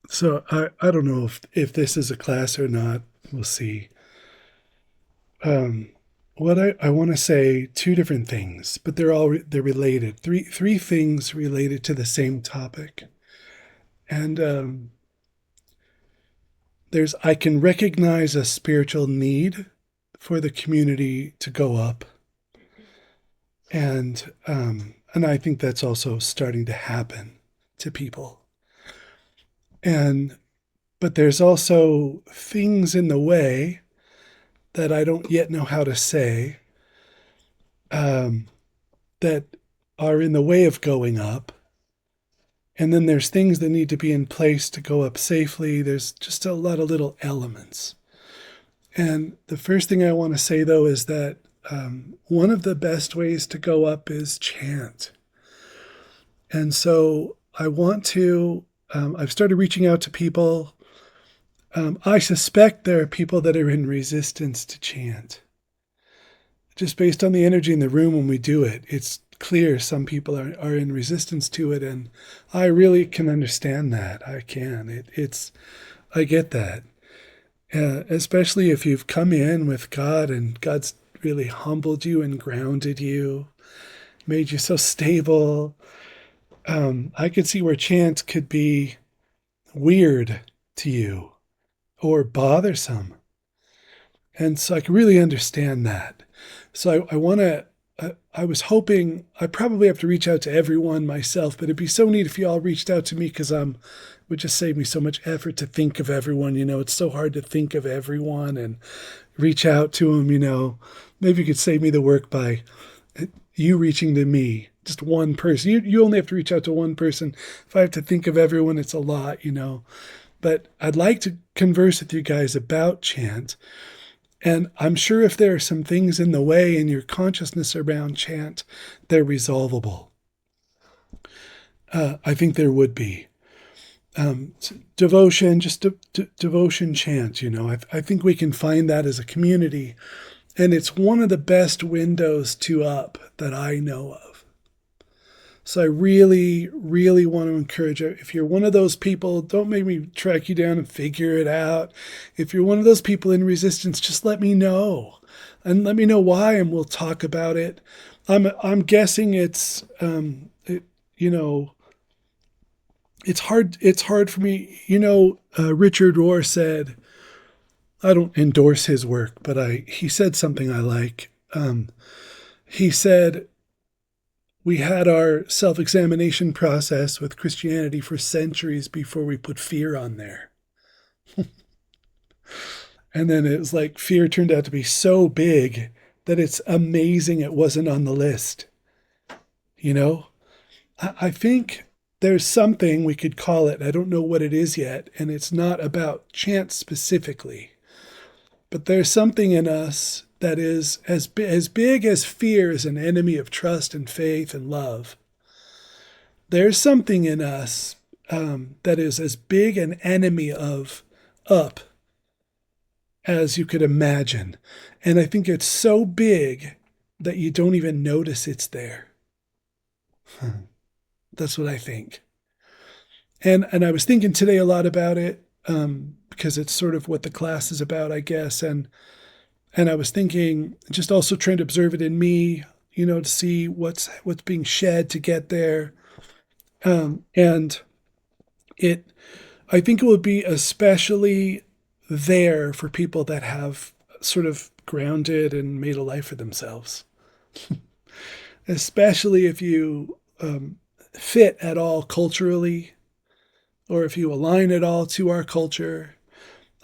So I don't know if this is a class or not. We'll see. Um, what I want to say two different things, but they're related. Three things related to the same topic. And there's I can recognize a spiritual need for the community to go up, and I think that's also starting to happen to people. And but there's also things in the way that I don't yet know how to say, um, that are in the way of going up. And then there's things that need to be in place to go up safely. There's just a lot of little elements. And the first thing I want to say, though, is that one of the best ways to go up is chant. And so I've started reaching out to people. I suspect there are people that are in resistance to chant. Just based on the energy in the room when we do it, it's clear some people are in resistance to it. And I really can understand that. I can. I get that. Especially if you've come in with God and God's really humbled you and grounded you, made you so stable. I could see where chant could be weird to you or bothersome. And so I can really understand that. So I want to, I was hoping, I probably have to reach out to everyone myself, but it'd be so neat if you all reached out to me because would just save me so much effort to think of everyone. It's so hard to think of everyone and reach out to them. Maybe you could save me the work by you reaching to me, just one person. You only have to reach out to one person. If I have to think of everyone, it's a lot. But I'd like to converse with you guys about chant. And I'm sure if there are some things in the way in your consciousness around chant, they're resolvable. I think there would be. Devotion, just devotion chant, I think we can find that as a community. And it's one of the best windows to up that I know of. So I really, really want to encourage you. If you're one of those people, don't make me track you down and figure it out. If you're one of those people in resistance, just let me know. And let me know why, and we'll talk about it. I'm guessing you know, it's hard for me. Richard Rohr said, I don't endorse his work, but he said something I like. He said, we had our self-examination process with Christianity for centuries before we put fear on there. And then it was like fear turned out to be so big that it's amazing it wasn't on the list. You know, I think there's something we could call it. I don't know what it is yet. And it's not about chance specifically, but there's something in us that is as big as fear is an enemy of trust and faith and love. There's something in us that is as big an enemy of up as you could imagine. And I think it's so big that you don't even notice it's there. That's what I think. And I was thinking today a lot about it, because it's sort of what the class is about, I guess. And I was thinking, just also trying to observe it in me, to see what's being shed to get there. And it, I think it would be especially there for people that have sort of grounded and made a life for themselves, especially if you fit at all culturally, or if you align at all to our culture.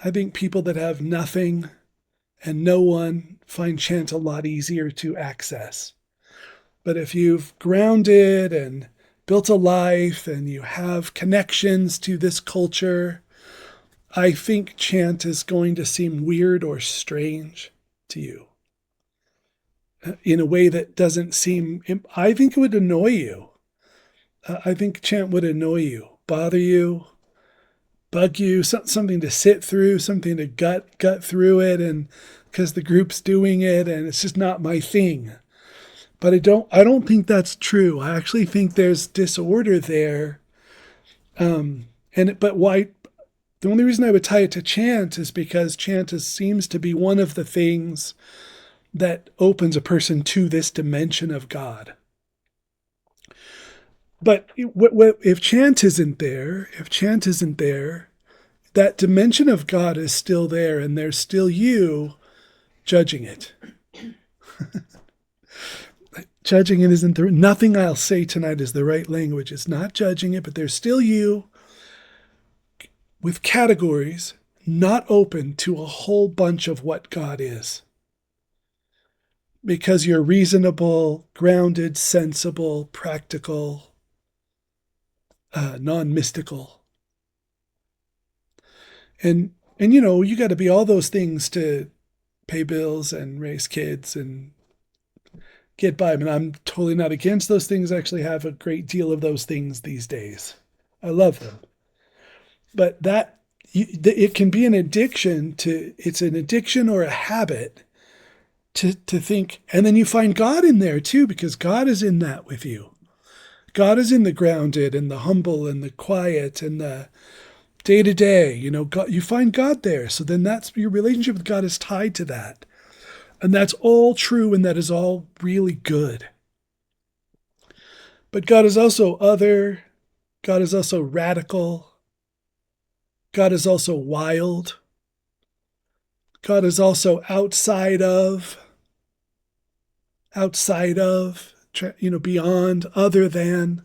I think people that have nothing and no one find chant a lot easier to access. But if you've grounded and built a life and you have connections to this culture, I think chant is going to seem weird or strange to you in a way that doesn't seem, I think it would annoy you. I think chant would annoy you, bother you, bug you, something to sit through, something to gut through it, and because the group's doing it and it's just not my thing. But I don't think that's true. I actually think there's disorder there, But why? The only reason I would tie it to chant is because seems to be one of the things that opens a person to this dimension of God. But if chant isn't there, that dimension of God is still there, and there's still you judging it. Judging it isn't the nothing I'll say tonight is the right language. It's not judging it, but there's still you with categories not open to a whole bunch of what God is. Because you're reasonable, grounded, sensible, practical, non-mystical. And you got to be all those things to pay bills and raise kids and get by. I mean, I'm totally not against those things. I actually have a great deal of those things these days. I love them. But it can be an addiction to, it's an addiction or a habit to think, and then you find God in there too, because God is in that with you. God is in the grounded and the humble and the quiet and the day to day. God, you find God there. So then that's your relationship with God is tied to that. And that's all true, and that is all really good. But God is also other. God is also radical. God is also wild. God is also outside of, beyond, other than.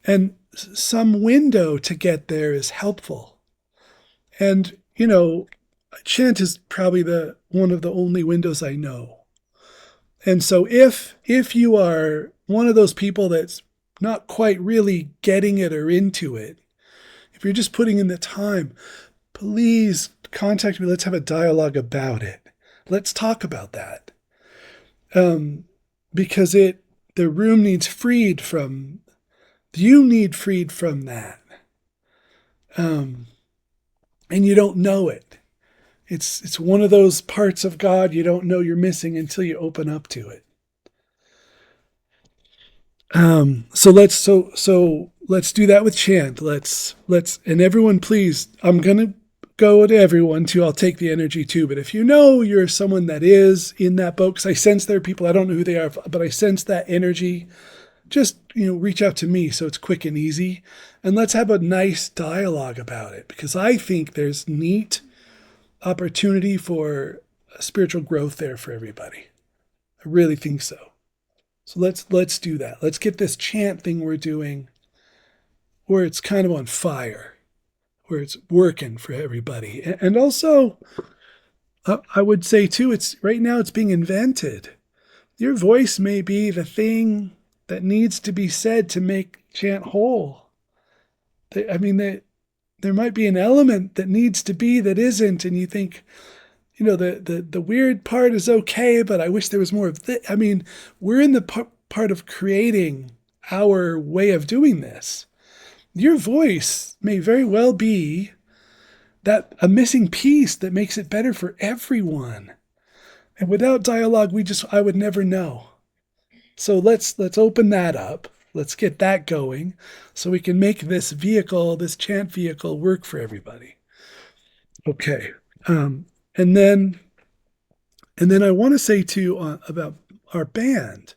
And some window to get there is helpful. And, chant is probably one of the only windows I know. And so if you are one of those people that's not quite really getting it or into it, if you're just putting in the time, please contact me. Let's have a dialogue about it. Let's talk about that. Because the room needs freed from, you need freed from that. And you don't know it. It's one of those parts of God you don't know you're missing until you open up to it. So let's do that with chant. Let's and everyone, please. I'm gonna go to everyone too. I'll take the energy too. But if you're someone that is in that boat, because I sense there are people, I don't know who they are, but I sense that energy. Just reach out to me so it's quick and easy, and let's have a nice dialogue about it, because I think there's neat opportunity for spiritual growth there for everybody. I really think so. So let's do that. Let's get this chant thing we're doing where it's kind of on fire, where it's working for everybody. And also, I would say too, it's right now it's being invented. Your voice may be the thing that needs to be said to make chant whole. There might be an element that needs to be that isn't, and you think, the weird part is okay, but I wish there was more of this. We're in the part of creating our way of doing this. Your voice may very well be that a missing piece that makes it better for everyone. And without dialogue, I would never know. So let's open that up. Let's get that going so we can make this chant vehicle work for everybody. Okay. And then I want to say too about our band.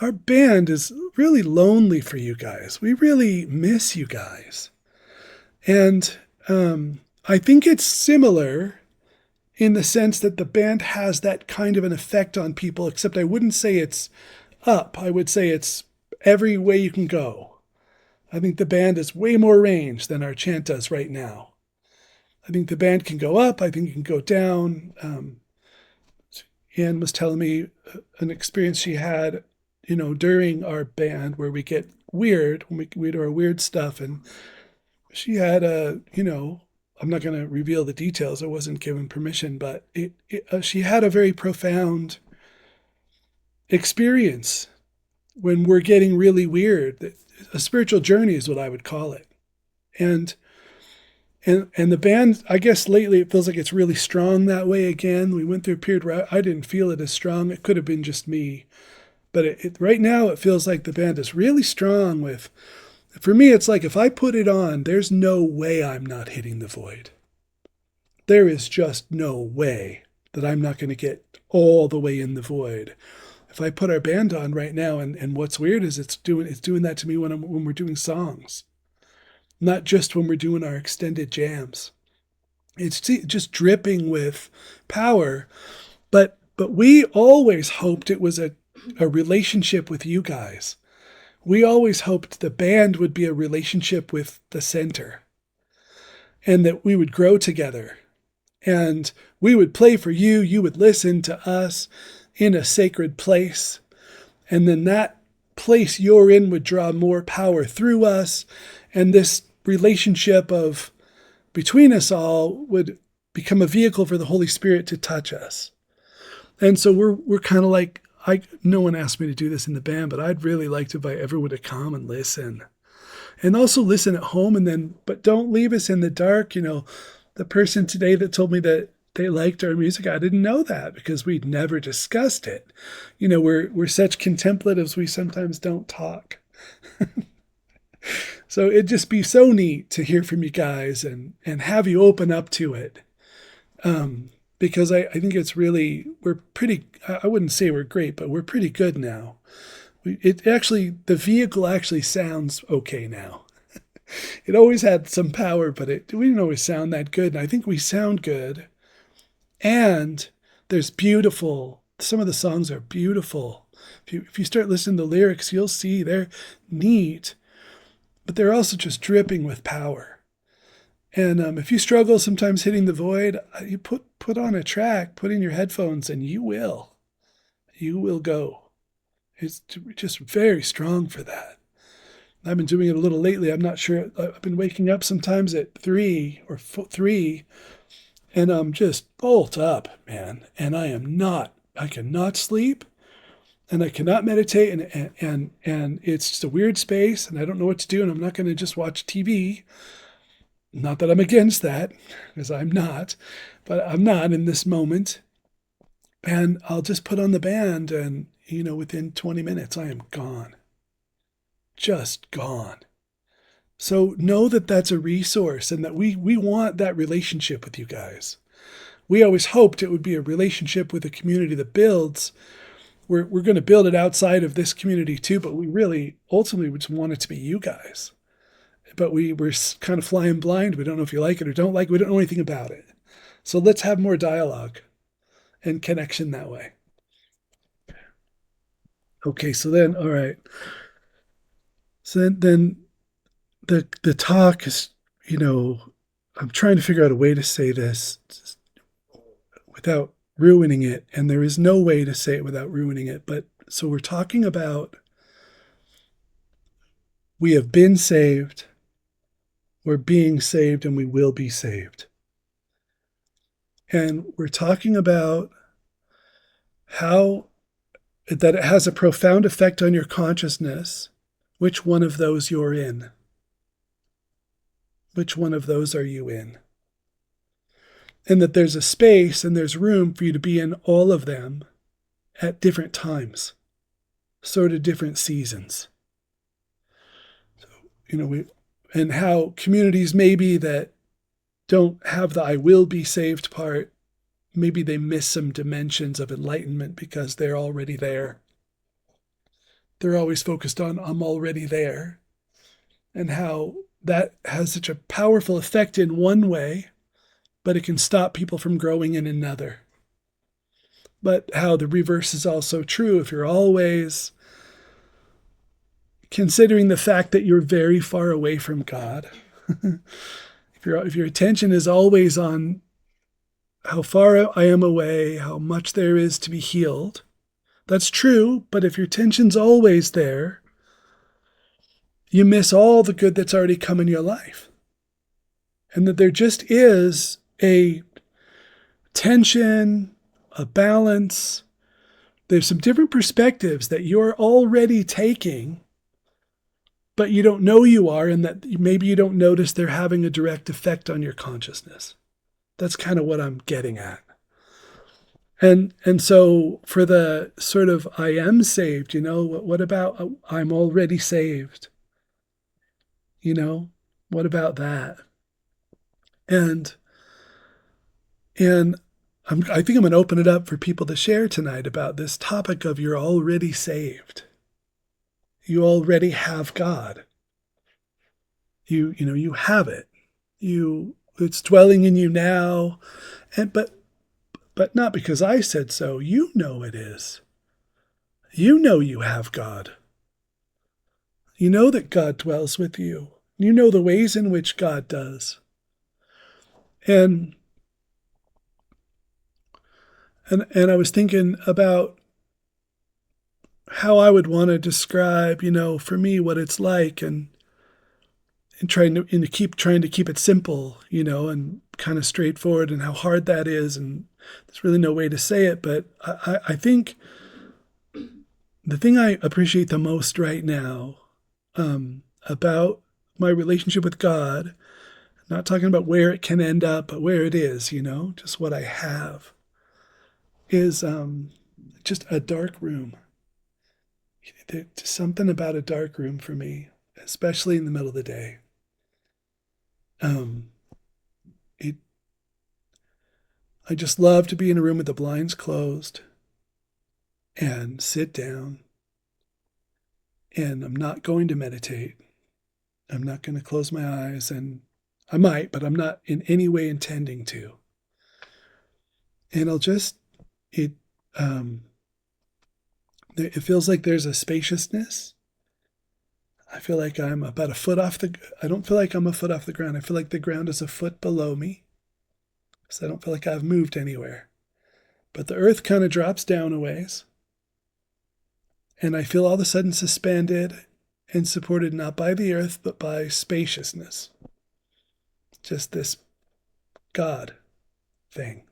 Our band is really lonely for you guys. We really miss you guys. And I think it's similar in the sense that the band has that kind of an effect on people, except I wouldn't say it's up. I would say it's every way you can go. I think the band is way more range than our chant does right now. I think the band can go up. I think it can go down. Anne was telling me an experience she had, during our band where we get weird, when we do our weird stuff. And she had I'm not going to reveal the details. I wasn't given permission, but she had a very profound experience when we're getting really weird. A spiritual journey is what I would call it. And the band, I guess lately it feels like it's really strong that way again. We went through a period where I didn't feel it as strong. It could have been just me. But right now it feels like the band is really strong with For me, it's like if I put it on, there's no way I'm not hitting the void. There is just no way that I'm not going to get all the way in the void. If I put our band on right now, and what's weird is it's doing that to me when we're doing songs, not just when we're doing our extended jams. It's just dripping with power. But we always hoped it was a relationship with you guys. We always hoped the band would be a relationship with the center and that we would grow together and we would play for you. You would listen to us in a sacred place. And then that place you're in would draw more power through us. And this relationship of between us all would become a vehicle for the Holy Spirit to touch us. And so we're kind of like, no one asked me to do this in the band, but I'd really like to invite everyone to come and listen. And also listen at home but don't leave us in the dark. The person today that told me that they liked our music, I didn't know that because we'd never discussed it. We're such contemplatives, we sometimes don't talk. So it'd just be so neat to hear from you guys and have you open up to it. Because I think it's really, we're pretty, I wouldn't say we're great, but we're pretty good now. The vehicle actually sounds okay now. It always had some power, but we didn't always sound that good. And I think we sound good. And some of the songs are beautiful. If you start listening to the lyrics, you'll see they're neat, but they're also just dripping with power. And if you struggle sometimes hitting the void, you put on a track, put in your headphones, and you will go. It's just very strong for that. I've been doing it a little lately. I'm not sure. I've been waking up sometimes at 3, and I'm just bolt up, man. And I cannot sleep, and I cannot meditate, and it's just a weird space, and I don't know what to do, and I'm not going to just watch TV. Not that I'm against that, because I'm not, but I'm not in this moment. And I'll just put on the band, and within 20 minutes, I am gone. Just gone. So know that that's a resource and that we want that relationship with you guys. We always hoped it would be a relationship with a community that builds. We're going to build it outside of this community too, but we really ultimately just want it to be you guys. But we're kind of flying blind. We don't know if you like it or don't like it. We don't know anything about it. So let's have more dialogue and connection that way. Okay, so then, all right. So then the talk is, I'm trying to figure out a way to say this without ruining it, and there is no way to say it without ruining it. But so we're talking about we have been saved, we're being saved, and we will be saved. And we're talking about how that it has a profound effect on your consciousness, which one of those you're in. Which one of those are you in? And that there's a space and there's room for you to be in all of them at different times, sort of different seasons. So, and how communities maybe that don't have the I will be saved part, maybe they miss some dimensions of enlightenment because they're already there. They're always focused on I'm already there. And how that has such a powerful effect in one way, but it can stop people from growing in another. But how the reverse is also true. If you're always considering the fact that you're very far away from God, if your attention is always on how far I am away, how much there is to be healed, that's true. But if your attention's always there, you miss all the good that's already come in your life. And that there just is a tension, a balance. There's some different perspectives that you're already taking, but you don't know you are, and that maybe you don't notice they're having a direct effect on your consciousness. That's kind of what I'm getting at. And so for the sort of I am saved, what about I'm already saved? You know, what about that? And and I think I'm going to open it up for people to share tonight about this topic of you're already saved. You already have God. You have it. It's dwelling in you now, and but not because I said so. You know it is. You know you have God. You know that God dwells with you. You know the ways in which God does. And and I was thinking about how I would want to describe, for me what it's like, and keep trying to keep it simple, and kind of straightforward, and how hard that is, and there's really no way to say it, but I think the thing I appreciate the most right now, about my relationship with God, not talking about where it can end up, but where it is, just what I have, is just a dark room. There's something about a dark room for me, especially in the middle of the day. Um, it, I just love to be in a room with the blinds closed and sit down. And I'm not going to meditate. I'm not going to close my eyes, and I might, but I'm not in any way intending to. And it, um, it feels like there's a spaciousness. I feel like I'm about a foot off I don't feel like I'm a foot off the ground. I feel like the ground is a foot below me. So I don't feel like I've moved anywhere. But the earth kind of drops down a ways. And I feel all of a sudden suspended and supported not by the earth, but by spaciousness. Just this God thing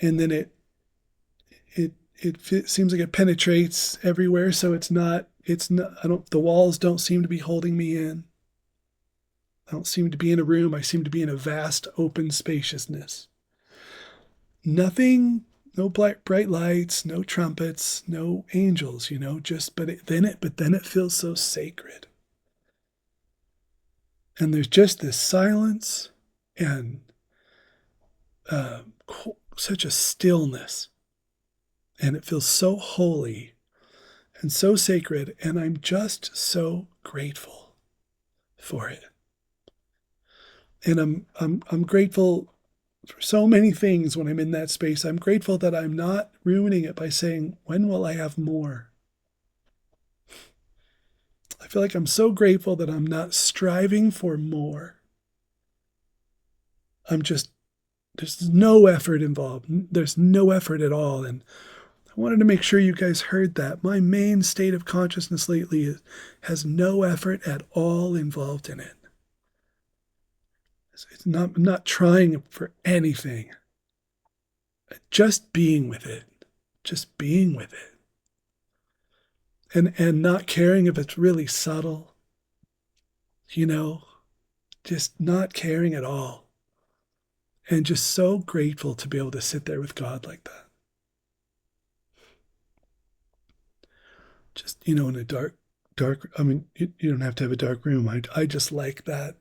and then it seems like it penetrates everywhere. So I don't, the walls don't seem to be holding me in. I don't seem to be in a room. I seem to be in a vast open spaciousness. Nothing, no bright lights, no trumpets, no angels, but then it feels so sacred. And there's just this silence and uh, such a stillness. And it feels so holy and so sacred. And I'm just so grateful for it. And I'm grateful for so many things when I'm in that space. I'm grateful that I'm not ruining it by saying, when will I have more? I feel like I'm so grateful that I'm not striving for more. There's no effort involved. There's no effort at all. And I wanted to make sure you guys heard that. My main state of consciousness lately has no effort at all involved in it. I'm not trying for anything. Just being with it. Just being with it. And not caring if it's really subtle, you know, just not caring at all. And just so grateful to be able to sit there with God like that. Just, in a dark, I mean, you don't have to have a dark room. I just like that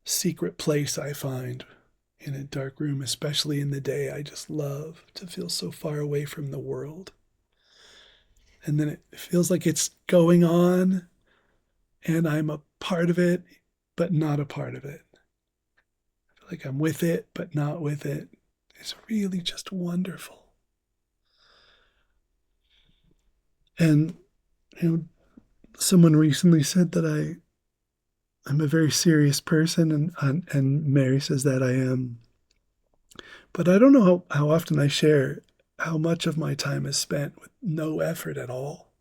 secret place I find in a dark room, especially in the day. I just love to feel so far away from the world. And then it feels like it's going on and I'm a part of it, but not a part of it. I feel like I'm with it, but not with it. It's really just wonderful. And, someone recently said that I'm a very serious person, and Mary says that I am. But I don't know how often I share how much of my time is spent with no effort at all,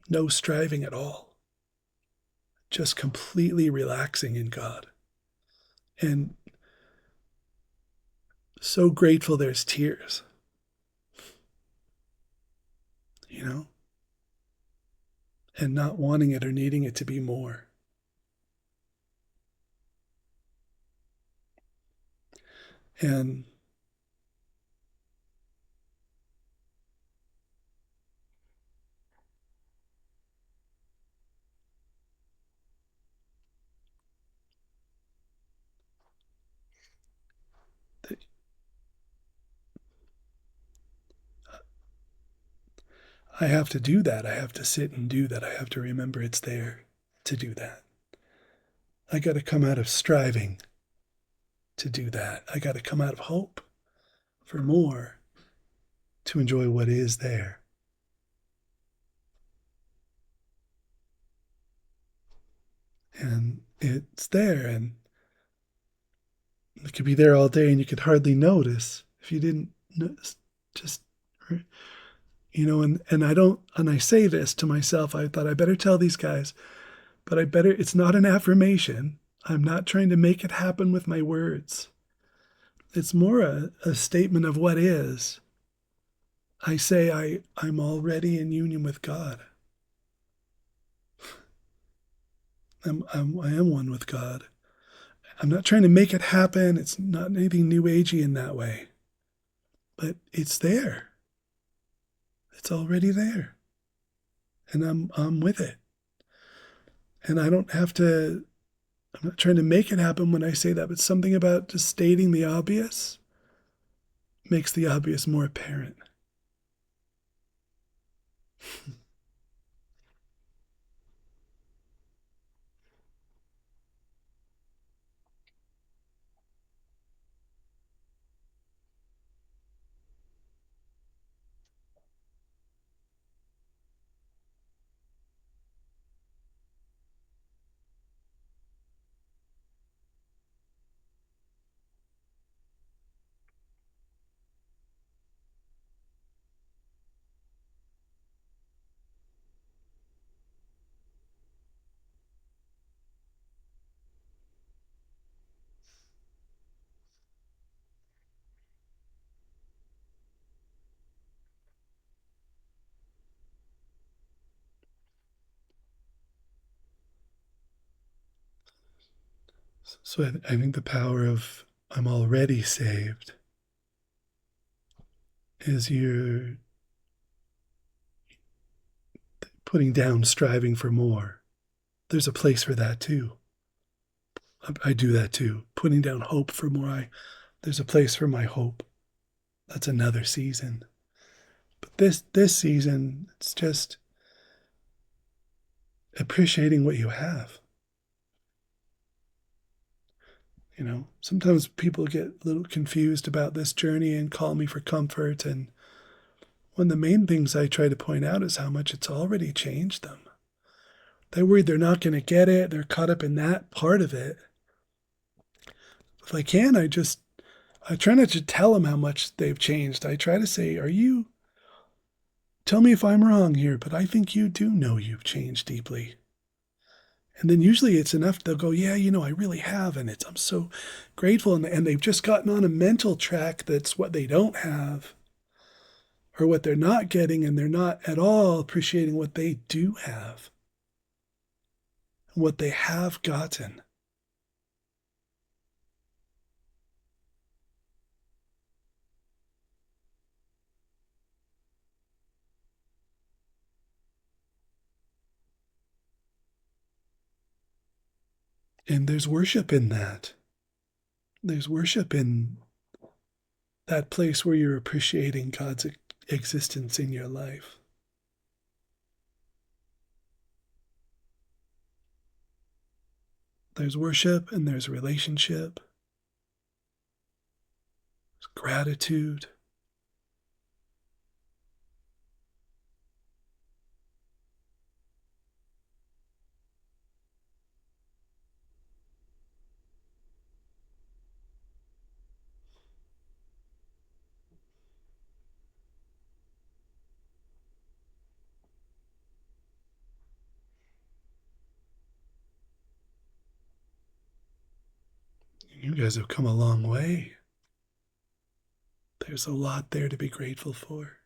no striving at all, just completely relaxing in God. And so grateful there's tears, you know, and not wanting it or needing it to be more. And I have to do that. I have to sit and do that. I have to remember it's there to do that. I got to come out of striving to do that. I got to come out of hope for more to enjoy what is there. And it's there, and it could be there all day, and you could hardly notice if you didn't notice. Just, and I don't, and I say this to myself. I thought I better tell these guys, but it's not an affirmation. I'm not trying to make it happen with my words. It's more a statement of what is. I say I'm already in union with God. I am one with God. I'm not trying to make it happen. It's not anything new agey in that way. But it's there. It's already there. And I'm with it. And I don't have to, I'm not trying to make it happen when I say that, but something about just stating the obvious makes the obvious more apparent. So I think the power of I'm already saved is you're putting down striving for more. There's a place for that too. I do that too. Putting down hope for more. There's a place for my hope. That's another season. But this season, it's just appreciating what you have. Sometimes people get a little confused about this journey and call me for comfort. And one of the main things I try to point out is how much it's already changed them. They're worried they're not going to get it. They're caught up in that part of it. If I can, I try not to tell them how much they've changed. I try to say, tell me if I'm wrong here, but I think you do know you've changed deeply. And then usually it's enough. They'll go, yeah, I really have. And I'm so grateful. And they've just gotten on a mental track that's what they don't have or what they're not getting. And they're not at all appreciating what they do have and what they have gotten. And there's worship in that. There's worship in that place where you're appreciating God's existence in your life. There's worship and there's relationship, there's gratitude. You guys have come a long way. There's a lot there to be grateful for.